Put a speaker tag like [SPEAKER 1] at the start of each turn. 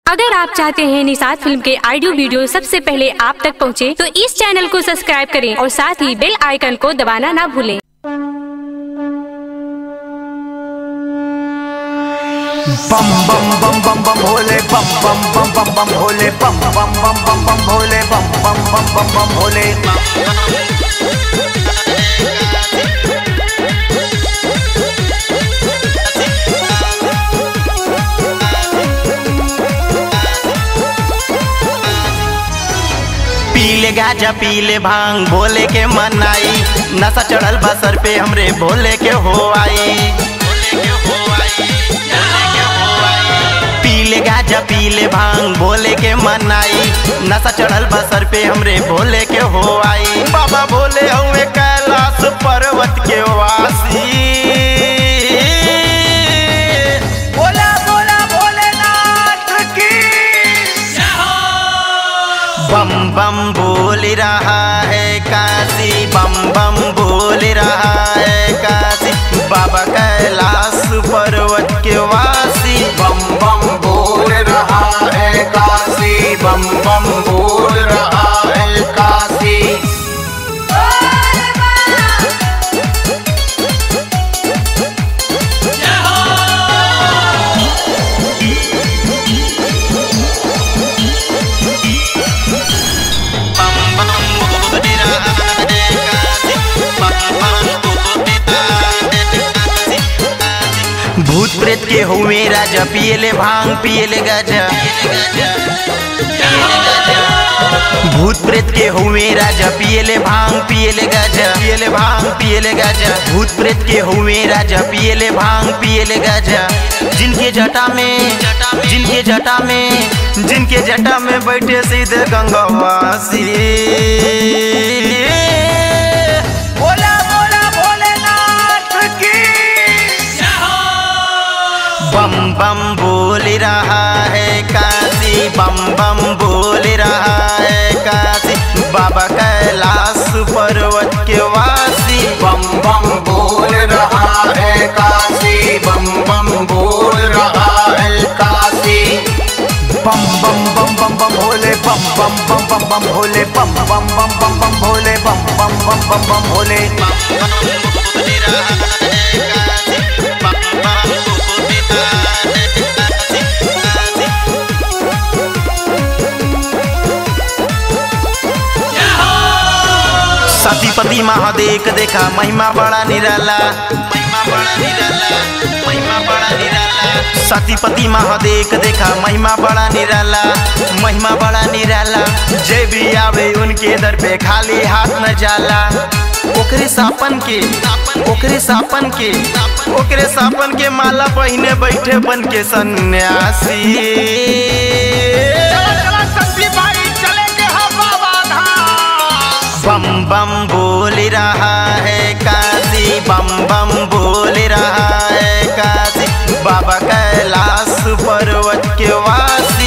[SPEAKER 1] अगर आप चाहते हैं निषाद फिल्म के ऑडियो वीडियो सबसे पहले आप तक पहुंचे, तो इस चैनल को सब्सक्राइब करें और साथ ही बेल आइकन को दबाना ना भूलें।
[SPEAKER 2] बम बम बम बम बम भोले बम बम बम बम बम भोले बम बम बम बम बम भोले बम बम बम बम बम भोले।
[SPEAKER 3] पीले गाजा पीले भांग भोले के मनाई, नशा चढ़ल बसर पे हमरे भोले के हो आई। पीले गाजा पीले भांग भोले के मनाई, नशा चढ़ल बसर पे हमरे भोले के हो आई। बाबा भोले हुए कैलाश पर्वत के वासी,
[SPEAKER 2] बोला बोला भोलेनाथ की।
[SPEAKER 3] बम बम बोल रहा है काशी, बम बम बोल रहा है काशी, बाबा कैलाश पर्वत के वासी।
[SPEAKER 2] बम बम बोल रहा है काशी, बम बम बोल रहा है काशी।
[SPEAKER 3] भूत प्रेत के हुए राजा पियले भांग पियले गाजा। भूत प्रेत के हुए राजा पियले भांग पियले गाजा, पियले भांग पियले गाजा। भूत प्रेत के हुए राजा पियले भांग पियले गाजा। जिनके जटा में बैठे सीधे गंगावासी।
[SPEAKER 2] बोला बोला भोलेनाथ की।
[SPEAKER 3] बम बम बोल रहा है काशी, बम बम बोल रहा है काशी, बाबा कैलाश पर्वत के वासी।
[SPEAKER 2] बम बम बोल रहा है काशी, बम बम बोल रहा है काशी। बम बम बम बम बम भोले बम बम बम बम बम भोले बम बम बम बम बम भोले बम बम बम बम बम भोले।
[SPEAKER 3] सतीपति महादेव देखा महिमा बड़ा निराला, महिमा बड़ा निराला, महिमा बड़ा निराला। सतीपति महादेव देखा महिमा बड़ा निराला, महिमा बड़ा निराला। जय भी आवे उनके दर पे खाली हाथ न जाला। ओकरे सापन के माला पहिने बैठे बन के सन्यासी। बम बम बोल रहा है काशी, बम बम बोल रहा है काशी, बाबा कैलाश पर्वत के वासी।